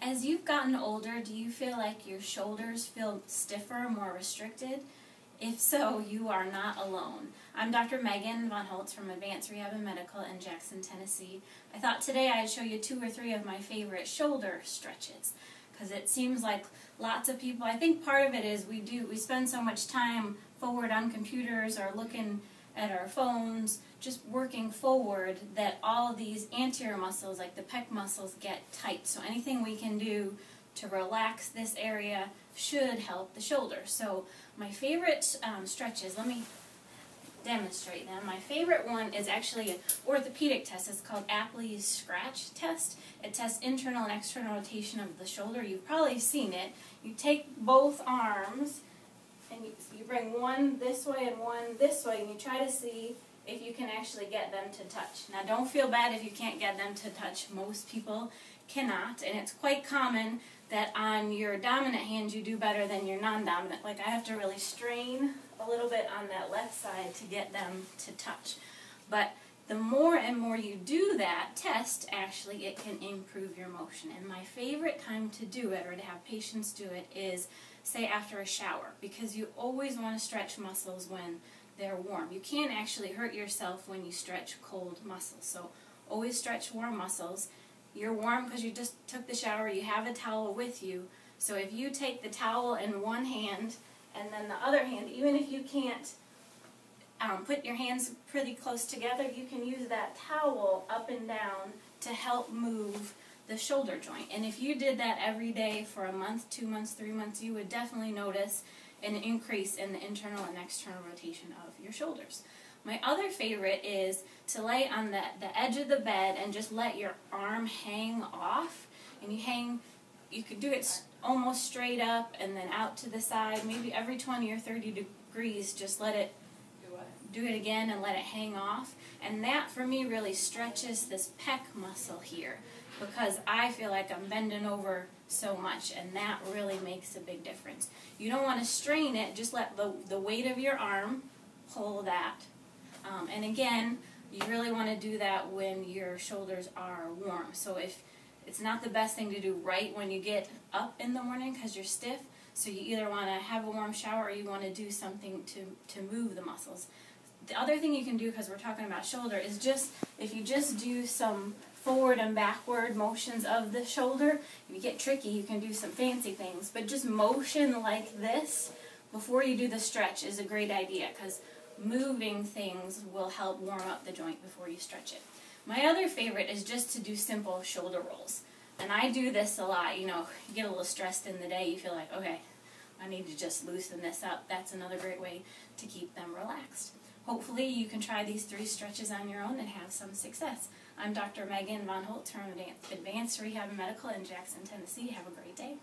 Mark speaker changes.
Speaker 1: As you've gotten older, do you feel like your shoulders feel stiffer, more restricted? If so, you are not alone. I'm Dr. Megan Von Holtz from Advanced Rehab and Medical in Jackson, Tennessee. I thought today I'd show you 2 or 3 of my favorite shoulder stretches, because it seems like lots of people, I think part of it is we spend so much time forward on computers or looking at our phones, just working forward, that all of these anterior muscles, like the pec muscles, get tight. So anything we can do to relax this area should help the shoulder. So my favorite stretches, let me demonstrate them. My favorite one is actually an orthopedic test. It's called Apley's scratch test. It tests internal and external rotation of the shoulder. You've probably seen it. You take both arms and you bring one this way and one this way, and you try to see if you can actually get them to touch. Now, don't feel bad if you can't get them to touch. Most people cannot, and it's quite common that on your dominant hand you do better than your non-dominant. Like, I have to really strain a little bit on that left side to get them to touch. But the more and more you do that test, actually, it can improve your motion. And my favorite time to do it, or to have patients do it, is, say, after a shower, because you always want to stretch muscles when they're warm. You can't actually hurt yourself when you stretch cold muscles. So always stretch warm muscles. You're warm because you just took the shower, you have a towel with you. So if you take the towel in one hand and then the other hand, even if you can't put your hands pretty close together, you can use that towel up and down to help move the shoulder joint. And if you did that every day for a month, 2 months, 3 months, you would definitely notice an increase in the internal and external rotation of your shoulders. My other favorite is to lay on the edge of the bed and just let your arm hang off. And you could do it almost straight up and then out to the side. Maybe every 20 or 30 degrees, just let it do it again and let it hang off. And that, for me, really stretches this pec muscle here, because I feel like I'm bending over so much, and that really makes a big difference. You don't want to strain it, just let the weight of your arm pull that. And again, you really want to do that when your shoulders are warm. So if it's not the best thing to do right when you get up in the morning because you're stiff, so you either want to have a warm shower or you want to do something to move the muscles. The other thing you can do, because we're talking about shoulder, is just, if you just do some forward and backward motions of the shoulder, if you get tricky, you can do some fancy things, but just motion like this before you do the stretch is a great idea, because moving things will help warm up the joint before you stretch it. My other favorite is just to do simple shoulder rolls. And I do this a lot. You know, you get a little stressed in the day, you feel like, okay, I need to just loosen this up. That's another great way to keep them relaxed. Hopefully you can try these 3 stretches on your own and have some success. I'm Dr. Megan Von Holtz from Advanced Rehab and Medical in Jackson, Tennessee. Have a great day.